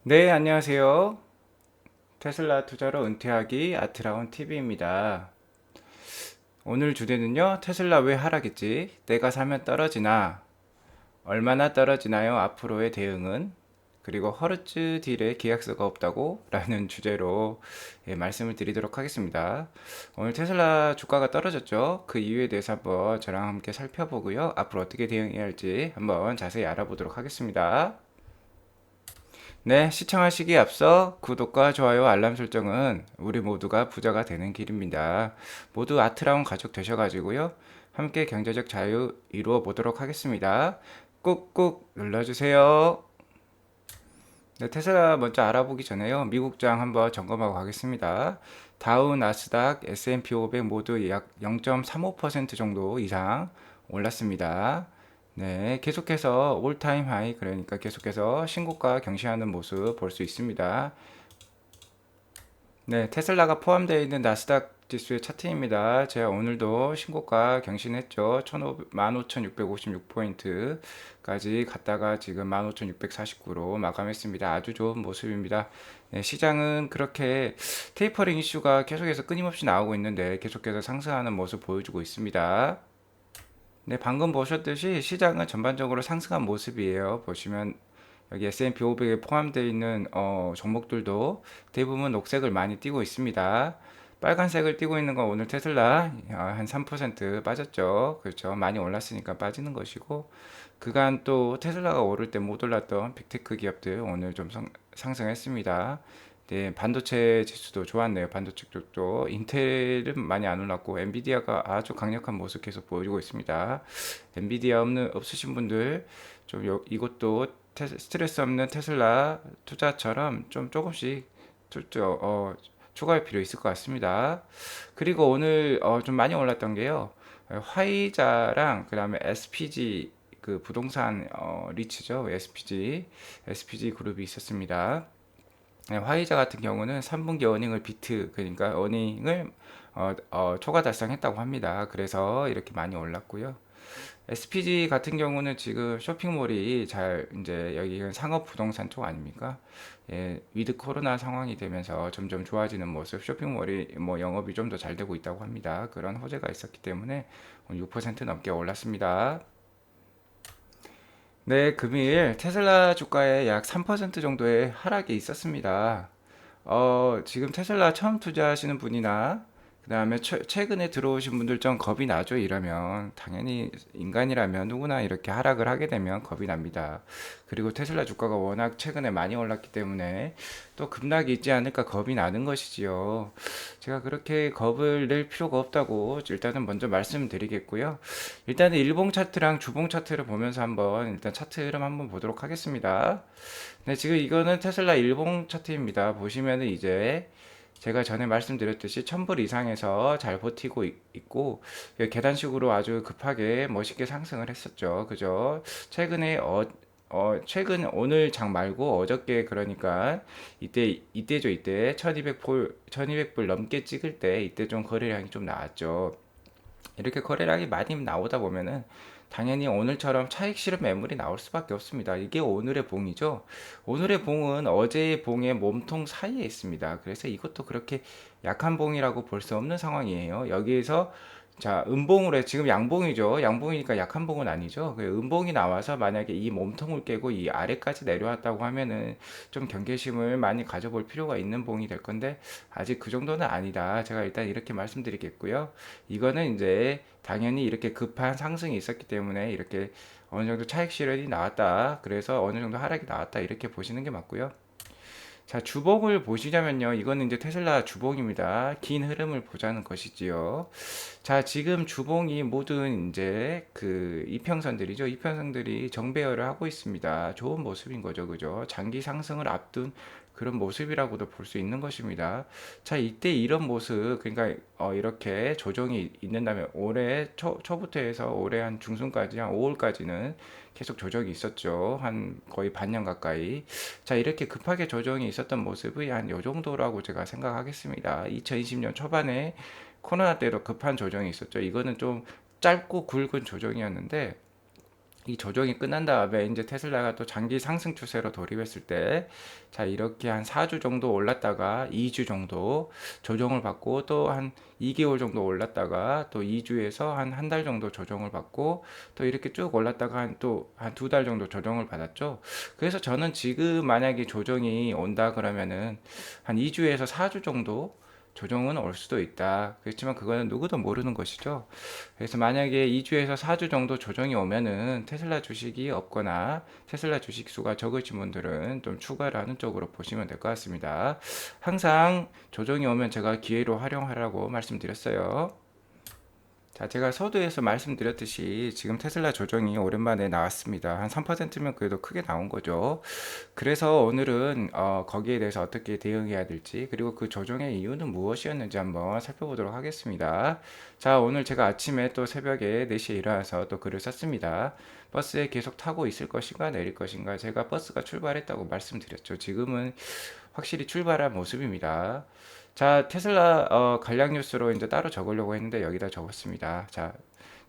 네, 안녕하세요. 테슬라 투자로 은퇴하기 아트라운 TV입니다. 오늘 주제는요, 테슬라 왜 하락했지? 내가 사면 떨어지나? 얼마나 떨어지나요? 앞으로의 대응은? 그리고 허르츠 딜에 계약서가 없다고? 라는 주제로 말씀을 드리도록 하겠습니다. 오늘 테슬라 주가가 떨어졌죠? 그 이유에 대해서 한번 저랑 함께 살펴보고요. 앞으로 어떻게 대응해야 할지 한번 자세히 알아보도록 하겠습니다. 네, 시청하시기에 앞서 구독과 좋아요, 알람 설정은 우리 모두가 부자가 되는 길입니다. 모두 아트라운 가족 되셔가지고요. 함께 경제적 자유 이루어 보도록 하겠습니다. 꾹꾹 눌러주세요. 네, 테슬라 먼저 알아보기 전에요. 미국장 한번 점검하고 가겠습니다. 다우, 나스닥, S&P 500 모두 약 0.35% 정도 이상 올랐습니다. 네, 계속해서 올타임 하이, 그러니까 계속해서 신고가 경신하는 모습 볼 수 있습니다. 네, 테슬라가 포함되어 있는 나스닥 지수의 차트입니다. 제가 오늘도 신고가 경신했죠. 15,656포인트까지 갔다가 지금 15,649로 마감했습니다. 아주 좋은 모습입니다. 네, 시장은 그렇게 테이퍼링 이슈가 계속해서 끊임없이 나오고 있는데 계속해서 상승하는 모습 보여주고 있습니다. 네, 방금 보셨듯이 시장은 전반적으로 상승한 모습이에요. 보시면 여기 S&P 500에 포함되어 있는 종목들도 대부분 녹색을 많이 띠고 있습니다. 빨간색을 띠고 있는 건 오늘 테슬라 한 3% 빠졌죠. 그렇죠. 많이 올랐으니까 빠지는 것이고 그간 또 테슬라가 오를 때 못 올랐던 빅테크 기업들 오늘 좀 상승했습니다. 네, 반도체 지수도 좋았네요. 반도체 쪽도 인텔은 많이 안 올랐고 엔비디아가 아주 강력한 모습 계속 보여주고 있습니다. 엔비디아 없으신 분들 좀 이것도 스트레스 없는 테슬라 투자처럼 좀 조금씩 추가할 필요 있을 것 같습니다. 그리고 오늘 좀 많이 올랐던 게요. 화이자랑 그다음에 SPG 그 부동산 리츠죠. SPG 그룹이 있었습니다. 네, 화이자 같은 경우는 3분기 어닝을 비트, 그러니까 어닝을 초과 달성했다고 합니다. 그래서 이렇게 많이 올랐고요. SPG 같은 경우는 지금 쇼핑몰이 잘 이제 여기는 상업 부동산 쪽 아닙니까? 예, 위드 코로나 상황이 되면서 점점 좋아지는 모습, 쇼핑몰이 뭐 영업이 좀 더 잘 되고 있다고 합니다. 그런 호재가 있었기 때문에 6% 넘게 올랐습니다. 네, 금일 테슬라 주가에 약 3% 정도의 하락이 있었습니다. 지금 테슬라 처음 투자하시는 분이나 그다음에 최근에 들어오신 분들 좀 겁이 나죠. 이러면 당연히 인간이라면 누구나 이렇게 하락을 하게 되면 겁이 납니다. 그리고 테슬라 주가가 워낙 최근에 많이 올랐기 때문에 또 급락이 있지 않을까 겁이 나는 것이지요. 제가 그렇게 겁을 낼 필요가 없다고 일단은 먼저 말씀드리겠고요. 일단은 일봉 차트랑 주봉 차트를 보면서 한번 일단 차트 흐름 한번 보도록 하겠습니다. 네, 지금 이거는 테슬라 일봉 차트입니다. 보시면은 이제 제가 전에 말씀드렸듯이 1000불 이상에서 잘 버티고 있고 계단식으로 아주 급하게 멋있게 상승을 했었죠. 그죠? 최근에 최근 오늘 장 말고 어저께 그러니까 이때죠. 이때 1200불 넘게 찍을 때 이때 좀 거래량이 좀 나왔죠. 이렇게 거래량이 많이 나오다 보면은 당연히 오늘처럼 차익 실현 매물이 나올 수밖에 없습니다. 이게 오늘의 봉이죠. 오늘의 봉은 어제의 봉의 몸통 사이에 있습니다. 그래서 이것도 그렇게 약한 봉이라고 볼 수 없는 상황이에요. 여기에서 자, 음봉으로 지금 양봉이죠. 양봉이니까 약한 봉은 아니죠. 음봉이 나와서 만약에 이 몸통을 깨고 이 아래까지 내려왔다고 하면은 좀 경계심을 많이 가져볼 필요가 있는 봉이 될 건데 아직 그 정도는 아니다. 제가 일단 이렇게 말씀드리겠고요. 이거는 이제 당연히 이렇게 급한 상승이 있었기 때문에 이렇게 어느 정도 차익 실현이 나왔다. 그래서 어느 정도 하락이 나왔다. 이렇게 보시는 게 맞고요. 자, 주봉을 보시자면요. 이거는 이제 테슬라 주봉입니다. 긴 흐름을 보자는 것이지요. 자, 지금 주봉이 모든 이제 그 이평선들이죠. 이평선들이 정배열을 하고 있습니다. 좋은 모습인 거죠. 그죠? 장기 상승을 앞둔 그런 모습이라고도 볼 수 있는 것입니다. 자, 이때 이런 모습, 그러니까 이렇게 조정이 있는다면 올해 초부터 해서 올해 한 중순까지, 한 5월까지는 계속 조정이 있었죠. 한 거의 반년 가까이. 자, 이렇게 급하게 조정이 있었던 모습이 한 요 정도라고 제가 생각하겠습니다. 2020년 초반에 코로나 때도 급한 조정이 있었죠. 이거는 좀 짧고 굵은 조정이었는데 이 조정이 끝난 다음에 이제 테슬라가 또 장기 상승 추세로 돌입했을 때, 자, 이렇게 한 4주 정도 올랐다가 2주 정도 조정을 받고 또 한 2개월 정도 올랐다가 또 2주에서 한 한 달 정도 조정을 받고 또 이렇게 쭉 올랐다가 한 2달 정도 조정을 받았죠. 그래서 저는 지금 만약에 조정이 온다 그러면은 한 2주에서 4주 정도 조정은 올 수도 있다. 그렇지만 그거는 누구도 모르는 것이죠. 그래서 만약에 2주에서 4주 정도 조정이 오면은 테슬라 주식이 없거나 테슬라 주식 수가 적으신 분들은 좀 추가를 하는 쪽으로 보시면 될 것 같습니다. 항상 조정이 오면 제가 기회로 활용하라고 말씀드렸어요. 자, 제가 서두에서 말씀드렸듯이 지금 테슬라 조정이 오랜만에 나왔습니다. 한 3%면 그래도 크게 나온 거죠. 그래서 오늘은 거기에 대해서 어떻게 대응해야 될지 그리고 그 조정의 이유는 무엇이었는지 한번 살펴보도록 하겠습니다. 자, 오늘 제가 아침에 또 새벽에 4시에 일어나서 또 글을 썼습니다. 버스에 계속 타고 있을 것인가 내릴 것인가. 제가 버스가 출발했다고 말씀드렸죠. 지금은 확실히 출발한 모습입니다. 자, 테슬라 관련 뉴스로 이제 따로 적으려고 했는데 여기다 적었습니다. 자,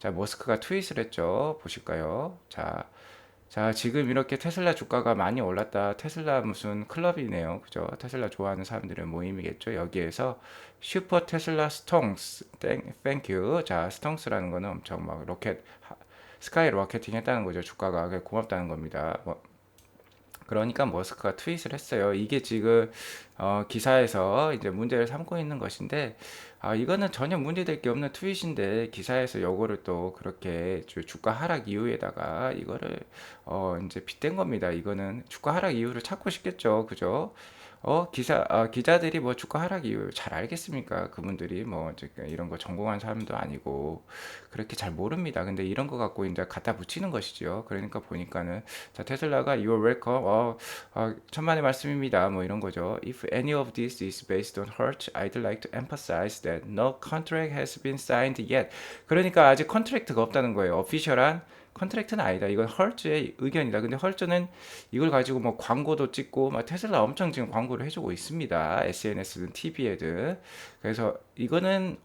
머스크가 트윗을 했죠. 보실까요? 자, 지금 이렇게 테슬라 주가가 많이 올랐다. 테슬라 무슨 클럽이네요. 그죠? 테슬라 좋아하는 사람들의 모임이겠죠. 여기에서 슈퍼 테슬라 스통스, 땡큐. 자, 스통스라는 거는 엄청 막 스카이 로켓팅 했다는 거죠. 주가가 고맙다는 겁니다. 그러니까 머스크가 트윗을 했어요. 이게 지금 기사에서 이제 문제를 삼고 있는 것인데, 이거는 전혀 문제될 게 없는 트윗인데 기사에서 요거를 또 그렇게 주가 하락 이유에다가 이거를 이제 빗댄 겁니다. 이거는 주가 하락 이유를 찾고 싶겠죠, 그죠? 기자들이 뭐 주가 하락 이유 잘 알겠습니까? 그분들이 뭐 이런 거 전공한 사람도 아니고 그렇게 잘 모릅니다. 근데 이런 거 갖고 이제 갖다 붙이는 것이죠. 그러니까 보니까는 자, 테슬라가 you're welcome. 천만의 말씀입니다. 뭐 이런 거죠. If any of this is based on Hertz, I'd like to emphasize that no contract has been signed yet. 그러니까 아직 컨트랙트가 없다는 거예요. 오피셜한 컨트랙트는 아니다. 이건 헐츠의 의견이다. 근데 헐츠는 이걸 가지고 뭐 광고도 찍고 막 테슬라 엄청 지금 광고를 해주고 있습니다. SNS든 TV에든. 그래서 이거는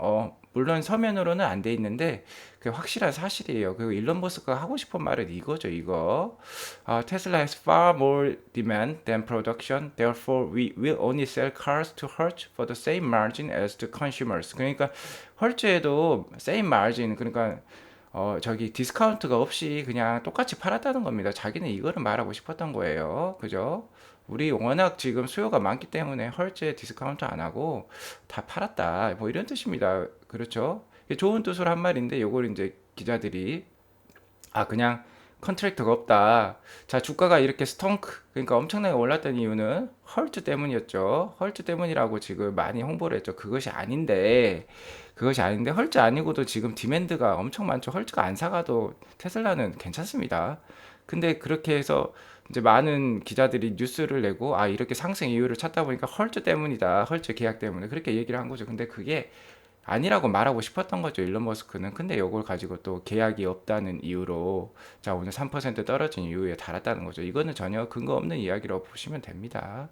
물론 서면으로는 안 돼 있는데 그 확실한 사실이에요. 그리고 일론 머스크가 하고 싶은 말은 이거죠. 이거 테슬라 has far more demand than production. Therefore, we will only sell cars to Hertz for the same margin as the consumers. 그러니까 헐츠에도 same margin 그러니까 저기 디스카운트가 없이 그냥 똑같이 팔았다는 겁니다. 자기는 이거를 말하고 싶었던 거예요. 그죠? 우리 워낙 지금 수요가 많기 때문에 헐츠에 디스카운트 안 하고 다 팔았다. 뭐 이런 뜻입니다. 그렇죠? 이게 좋은 뜻으로 한 말인데 요걸 이제 기자들이 그냥 컨트랙트가 없다. 자, 주가가 이렇게 스tonk, 그러니까 엄청나게 올랐던 이유는 헐트 때문이었죠. 헐트 때문이라고 지금 많이 홍보를 했죠. 그것이 아닌데, 헐트 아니고도 지금 디맨드가 엄청 많죠. 헐트가 안 사가도 테슬라는 괜찮습니다. 근데 그렇게 해서 이제 많은 기자들이 뉴스를 내고, 이렇게 상승 이유를 찾다 보니까 헐트 때문이다. 헐트 계약 때문에. 그렇게 얘기를 한 거죠. 근데 그게 아니라고 말하고 싶었던 거죠, 일론 머스크는. 근데 이걸 가지고 또 계약이 없다는 이유로 자, 오늘 3% 떨어진 이유에 달았다는 거죠. 이거는 전혀 근거 없는 이야기라고 보시면 됩니다.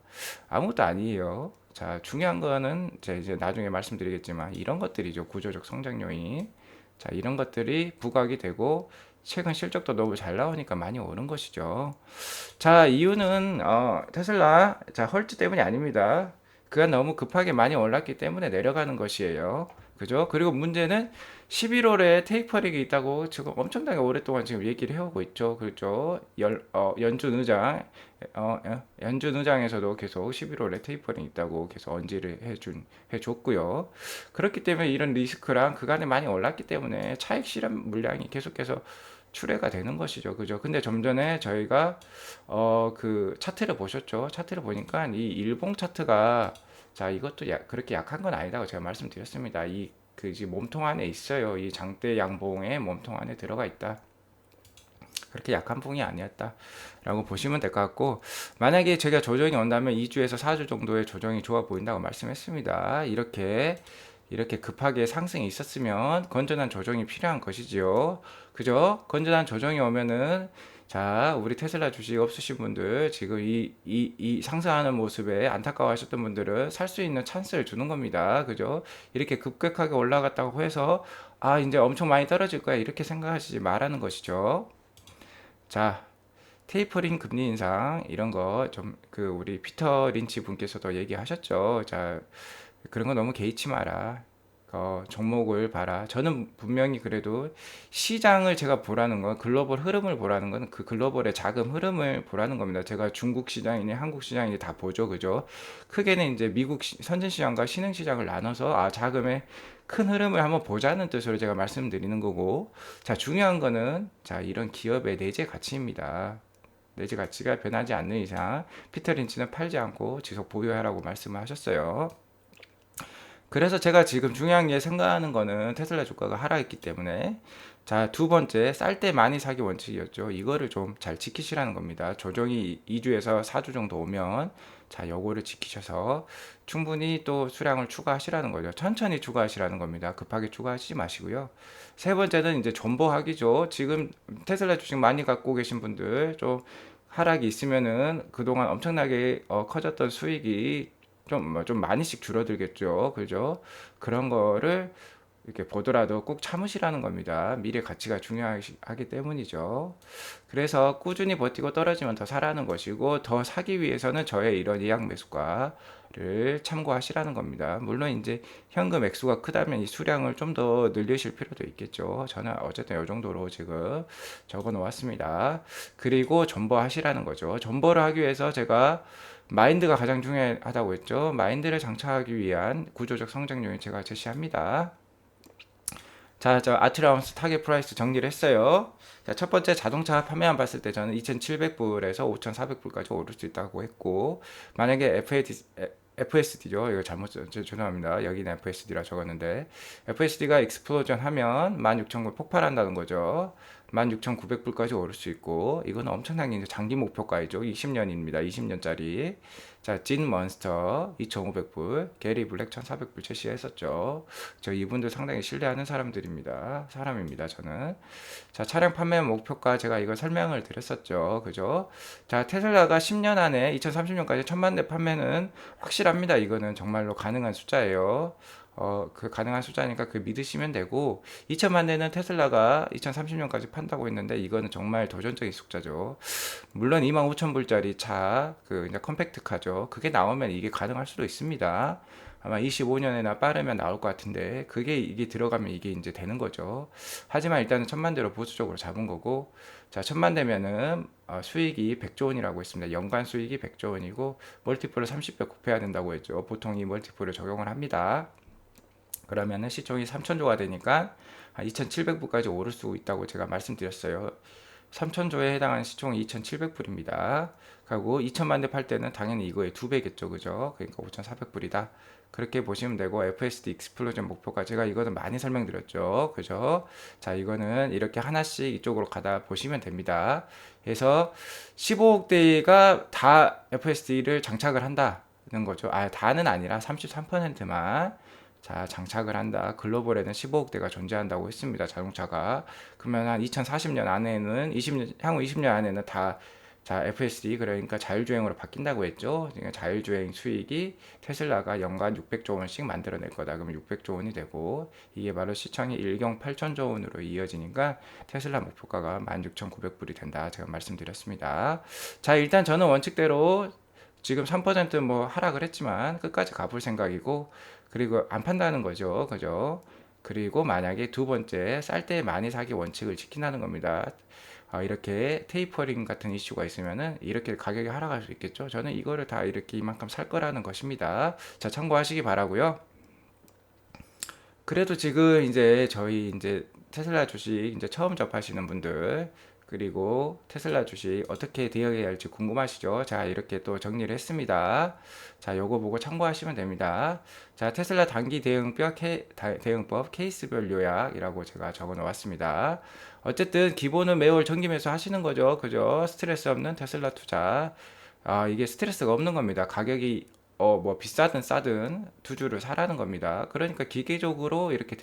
아무것도 아니에요. 자, 중요한 거는 제가 이제 나중에 말씀드리겠지만 이런 것들이죠. 구조적 성장 요인. 자, 이런 것들이 부각이 되고 최근 실적도 너무 잘 나오니까 많이 오른 것이죠. 자, 이유는 테슬라 헐츠 때문이 아닙니다. 그가 너무 급하게 많이 올랐기 때문에 내려가는 것이에요. 그죠? 그리고 문제는 11월에 테이퍼링이 있다고 지금 엄청나게 오랫동안 지금 얘기를 해오고 있죠. 그렇죠? 연준 의장에서도 계속 11월에 테이퍼링 있다고 계속 언지를 해줬고요. 그렇기 때문에 이런 리스크랑 그간에 많이 올랐기 때문에 차익 실현 물량이 계속해서 출회가 되는 것이죠. 그죠? 근데 좀 전에 저희가 그 차트를 보셨죠? 차트를 보니까 이 일봉 차트가 자, 이것도 그렇게 약한 건 아니다고 제가 말씀드렸습니다. 지금 몸통 안에 있어요. 이 장대 양봉의 몸통 안에 들어가 있다. 그렇게 약한 봉이 아니었다라고 보시면 될 것 같고, 만약에 제가 조정이 온다면 2주에서 4주 정도의 조정이 좋아 보인다고 말씀했습니다. 이렇게 급하게 상승이 있었으면 건전한 조정이 필요한 것이지요. 그죠? 건전한 조정이 오면은 자, 우리 테슬라 주식 없으신 분들, 지금 이 상승하는 모습에 안타까워하셨던 분들은 살 수 있는 찬스를 주는 겁니다. 그죠? 이렇게 급격하게 올라갔다고 해서, 이제 엄청 많이 떨어질 거야. 이렇게 생각하시지 말라는 것이죠. 자, 테이퍼링 금리 인상 이런 거 좀 그 우리 피터 린치 분께서도 얘기하셨죠. 자, 그런 거 너무 개의치 마라. 종목을 봐라. 저는 분명히 그래도 시장을 제가 보라는 건 글로벌 흐름을 보라는 건 그 글로벌의 자금 흐름을 보라는 겁니다. 제가 중국 시장이니 한국 시장이니 다 보죠. 그죠? 크게는 이제 미국 선진 시장과 신흥 시장을 나눠서 자금의 큰 흐름을 한번 보자는 뜻으로 제가 말씀드리는 거고, 자, 중요한 거는 자, 이런 기업의 내재 가치입니다. 내재 가치가 변하지 않는 이상 피터 린치는 팔지 않고 지속 보유하라고 말씀을 하셨어요. 그래서 제가 지금 중요한 게 생각하는 거는 테슬라 주가가 하락했기 때문에 자, 두 번째 쌀 때 많이 사기 원칙이었죠. 이거를 좀 잘 지키시라는 겁니다. 조정이 2주에서 4주 정도 오면 자, 요거를 지키셔서 충분히 또 수량을 추가하시라는 거죠. 천천히 추가하시라는 겁니다. 급하게 추가하시지 마시고요. 세 번째는 이제 존버하기죠. 지금 테슬라 주식 많이 갖고 계신 분들 좀 하락이 있으면은 그동안 엄청나게 커졌던 수익이 좀 많이씩 줄어들겠죠. 그죠? 그런 거를 이렇게 보더라도 꼭 참으시라는 겁니다. 미래 가치가 중요하기 때문이죠. 그래서 꾸준히 버티고 떨어지면 더 사라는 것이고, 더 사기 위해서는 저의 이런 예약 매수가를 참고하시라는 겁니다. 물론 이제 현금 액수가 크다면 이 수량을 좀 더 늘리실 필요도 있겠죠. 저는 어쨌든 이 정도로 지금 적어 놓았습니다. 그리고 존버하시라는 거죠. 존버를 하기 위해서 제가 마인드가 가장 중요하다고 했죠. 마인드를 장착하기 위한 구조적 성장 요인 제가 제시합니다. 자, 저 아트라운스 타겟 프라이스 정리를 했어요. 자, 첫 번째 자동차 판매만 봤을 때 저는 2,700불에서 5,400불까지 오를 수 있다고 했고, 만약에 FSD죠. 이거 죄송합니다. 여기는 FSD라 적었는데, FSD가 익스플로전 하면 16,000불 폭발한다는 거죠. 16,900불까지 오를 수 있고, 이건 엄청나게 이제 장기 목표가이죠. 20년입니다. 20년짜리. 자, 진 몬스터 2,500불, 게리 블랙 1,400불 제시했었죠. 저 이분들 상당히 신뢰하는 사람입니다. 저는. 자, 차량 판매 목표가 제가 이걸 설명을 드렸었죠. 그죠? 자, 테슬라가 10년 안에 2030년까지 1,000만 대 판매는 확실합니다. 이거는 정말로 가능한 숫자예요. 그 가능한 숫자니까 그 믿으시면 되고 2천만 대는 테슬라가 2030년까지 판다고 했는데 이거는 정말 도전적인 숫자죠. 물론 25,000불짜리 차, 그 이제 컴팩트카죠. 그게 나오면 이게 가능할 수도 있습니다. 아마 25년에나 빠르면 나올 것 같은데 이게 들어가면 이게 이제 되는 거죠. 하지만 일단은 1,000만 대로 보수적으로 잡은 거고 자 1,000만 대면은 수익이 100조 원이라고 했습니다. 연간 수익이 100조 원이고 멀티플을 30배 곱해야 된다고 했죠. 보통 이 멀티플을 적용을 합니다. 그러면은 시총이 3천조가 되니까 2,700불까지 오를 수 있다고 제가 말씀드렸어요. 3천조에 해당하는 시총이 2,700불입니다. 그리고 2천만 대 팔 때는 당연히 이거의 2배겠죠. 그죠? 그러니까 5,400불이다. 그렇게 보시면 되고 FSD 익스플로전 목표가 제가 이거는 많이 설명드렸죠. 그죠? 자, 이거는 이렇게 하나씩 이쪽으로 가다 보시면 됩니다. 그래서 15억대가 다 FSD를 장착을 한다는 거죠. 다는 아니라 33%만 자, 장착을 한다. 글로벌에는 15억대가 존재한다고 했습니다. 자동차가. 그러면 한 2040년 안에는 향후 20년 안에는 다 자, FSD 그러니까 자율주행으로 바뀐다고 했죠. 그러니까 자율주행 수익이 테슬라가 연간 600조 원씩 만들어낼 거다. 그러면 600조 원이 되고 이게 바로 시총이 1경 8천조 원으로 이어지니까 테슬라 목표가가 16,900불이 된다. 제가 말씀드렸습니다. 자, 일단 저는 원칙대로 지금 3%뭐 하락을 했지만 끝까지 가볼 생각이고 그리고 안 판다는 거죠. 그죠? 그리고 만약에 두 번째 쌀 때 많이 사기 원칙을 지킨다는 겁니다. 이렇게 테이퍼링 같은 이슈가 있으면은 이렇게 가격이 하락할 수 있겠죠. 저는 이거를 다 이렇게 이만큼 살 거라는 것입니다. 자, 참고하시기 바라고요. 그래도 지금 이제 저희 이제 테슬라 주식 이제 처음 접하시는 분들 그리고 테슬라 주식 어떻게 대응해야 할지 궁금하시죠? 자, 이렇게 또 정리를 했습니다. 자, 요거 보고 참고하시면 됩니다. 자, 테슬라 단기 대응법 케이스별 요약이라고 제가 적어 놓았습니다. 어쨌든 기본은 매월 정기 매수 하시는 거죠. 그죠? 스트레스 없는 테슬라 투자. 이게 스트레스가 없는 겁니다. 가격이 뭐 비싸든 싸든 두 주를 사라는 겁니다. 그러니까 기계적으로 이렇게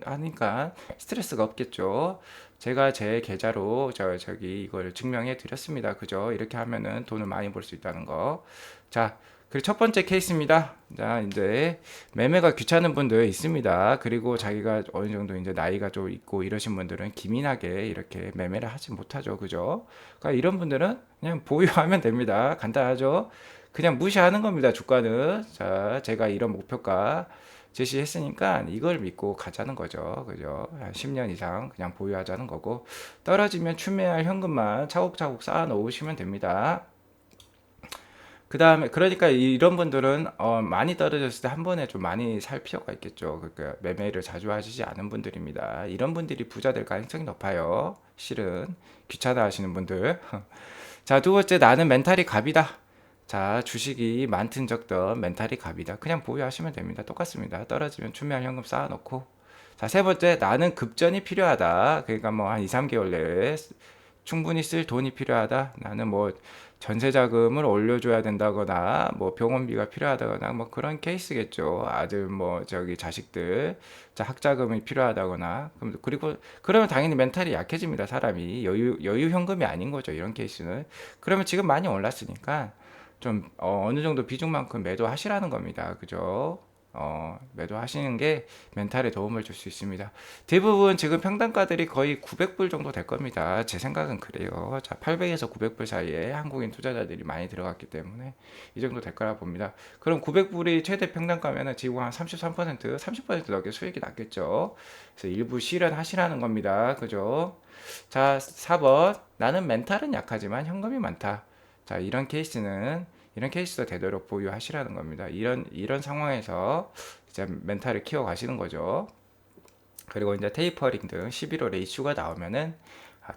하니까 스트레스가 없겠죠. 제가 제 계좌로 저기 이걸 증명해 드렸습니다. 그죠? 이렇게 하면은 돈을 많이 벌 수 있다는 거. 자, 그리고 첫 번째 케이스입니다. 자, 이제 매매가 귀찮은 분들 있습니다. 그리고 자기가 어느 정도 이제 나이가 좀 있고 이러신 분들은 기민하게 이렇게 매매를 하지 못하죠. 그죠? 그러니까 이런 분들은 그냥 보유하면 됩니다. 간단하죠? 그냥 무시하는 겁니다. 주가는. 자, 제가 이런 목표가 제시했으니까 이걸 믿고 가자는 거죠. 그죠? 한 10년 이상 그냥 보유하자는 거고, 떨어지면 추매할 현금만 차곡차곡 쌓아 놓으시면 됩니다. 그 다음에 그러니까 이런 분들은 많이 떨어졌을 때 한 번에 좀 많이 살 필요가 있겠죠. 그러니까 매매를 자주 하시지 않은 분들입니다. 이런 분들이 부자 될 가능성이 높아요. 실은 귀찮아 하시는 분들. 자, 두 번째, 나는 멘탈이 갑이다. 자, 주식이 많든 적든 멘탈이 갑이다. 그냥 보유하시면 됩니다. 똑같습니다. 떨어지면 추매할 현금 쌓아놓고. 자, 세 번째, 나는 급전이 필요하다. 그러니까 뭐 한 2, 3개월 내에 충분히 쓸 돈이 필요하다. 나는 뭐 전세 자금을 올려줘야 된다거나 뭐 병원비가 필요하다거나 뭐 그런 케이스겠죠. 아들 뭐 저기 자식들 자 학자금이 필요하다거나 그리고 그러면 당연히 멘탈이 약해집니다. 사람이 여유 현금이 아닌 거죠. 이런 케이스는. 그러면 지금 많이 올랐으니까 좀 어느 정도 비중만큼 매도하시라는 겁니다. 그죠? 매도하시는 게 멘탈에 도움을 줄 수 있습니다. 대부분 지금 평단가들이 거의 900불 정도 될 겁니다. 제 생각은 그래요. 자, 800에서 900불 사이에 한국인 투자자들이 많이 들어갔기 때문에 이 정도 될 거라 봅니다. 그럼 900불이 최대 평단가면은 지금 한 33%, 30% 넘게 수익이 났겠죠. 그래서 일부 실현하시라는 겁니다. 그죠? 자, 4번. 나는 멘탈은 약하지만 현금이 많다. 자, 이런 케이스도 되도록 보유하시라는 겁니다. 이런 상황에서 이제 멘탈을 키워 가시는 거죠. 그리고 이제 테이퍼링 등 11월에 이슈가 나오면은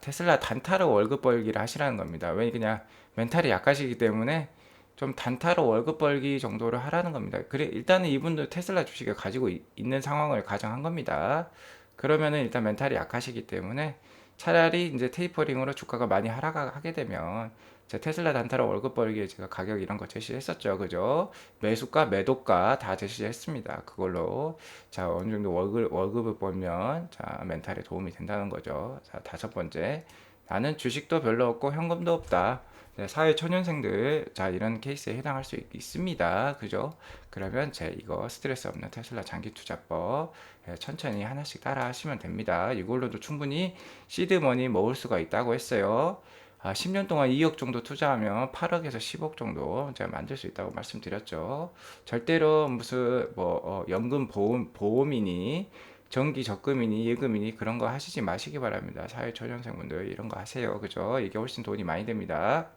테슬라 단타로 월급 벌기를 하시라는 겁니다. 왜 그냥 멘탈이 약하시기 때문에 좀 단타로 월급 벌기 정도를 하라는 겁니다. 그래 일단은 이분도 테슬라 주식을 가지고 있는 상황을 가정한 겁니다. 그러면은 일단 멘탈이 약하시기 때문에 차라리 이제 테이퍼링으로 주가가 많이 하락하게 되면 제 테슬라 단타로 월급 벌기에 제가 가격 이런 거 제시했었죠. 그죠? 매수가, 매도가 다 제시했습니다. 그걸로 자, 어느 정도 월급을 벌면 자, 멘탈에 도움이 된다는 거죠. 자, 다섯 번째. 나는 주식도 별로 없고 현금도 없다. 네, 사회 초년생들 자 이런 케이스에 해당할 수 있습니다. 그죠? 그러면 제 이거 스트레스 없는 테슬라 장기 투자법 천천히 하나씩 따라 하시면 됩니다. 이걸로도 충분히 시드머니 모을 수가 있다고 했어요. 10년 동안 2억 정도 투자하면 8억에서 10억 정도 제가 만들 수 있다고 말씀드렸죠. 절대로 무슨 뭐 연금 보험이니 정기 적금이니 예금이니 그런 거 하시지 마시기 바랍니다. 사회초년생분들 이런 거 하세요. 그죠? 이게 훨씬 돈이 많이 됩니다.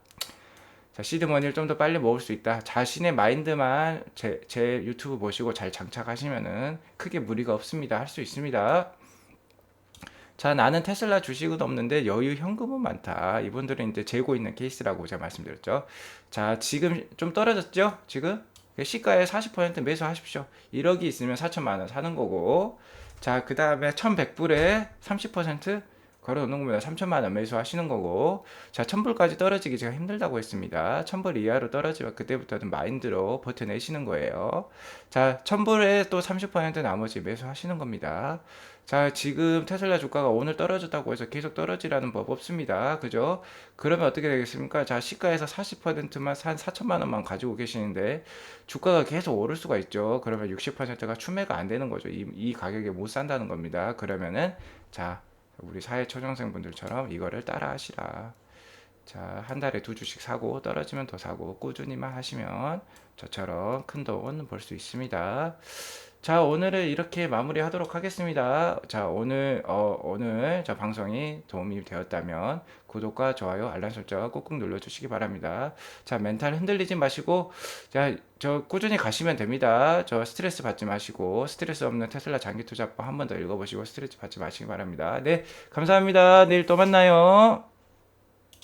자, 시드머니를 좀 더 빨리 모을 수 있다. 자신의 마인드만 제 유튜브 보시고 잘 장착하시면은 크게 무리가 없습니다. 할 수 있습니다. 자, 나는 테슬라 주식은 없는데 여유 현금은 많다. 이분들은 이제 재고 있는 케이스라고 제가 말씀드렸죠. 자, 지금 좀 떨어졌죠? 지금? 시가의 40% 매수하십시오. 1억이 있으면 4천만 원 사는 거고. 자, 그 다음에 1100불에 30% 걸어놓는 겁니다. 3천만 원 매수하시는 거고. 자, 1000불까지 떨어지기 제가 힘들다고 했습니다. 1000불 이하로 떨어지면 그때부터는 마인드로 버텨내시는 거예요. 자, 1000불에 또 30% 나머지 매수하시는 겁니다. 자, 지금 테슬라 주가가 오늘 떨어졌다고 해서 계속 떨어지라는 법 없습니다. 그죠? 그러면 어떻게 되겠습니까? 자, 시가에서 40%만 한 4천만 원만 가지고 계시는데 주가가 계속 오를 수가 있죠. 그러면 60%가 추매가 안 되는 거죠. 이 가격에 못 산다는 겁니다. 그러면은 자, 우리 사회 초년생분들처럼 이거를 따라 하시라. 자, 한 달에 2주씩 사고 떨어지면 더 사고 꾸준히만 하시면 저처럼 큰 돈 벌 수 있습니다. 자, 오늘은 이렇게 마무리하도록 하겠습니다. 자, 오늘 저 방송이 도움이 되었다면 구독과 좋아요, 알람 설정 꾹꾹 눌러주시기 바랍니다. 자, 멘탈 흔들리지 마시고, 자, 저 꾸준히 가시면 됩니다. 저 스트레스 받지 마시고, 스트레스 없는 테슬라 장기 투자법 한 번 더 읽어보시고 스트레스 받지 마시기 바랍니다. 네, 감사합니다. 내일 또 만나요.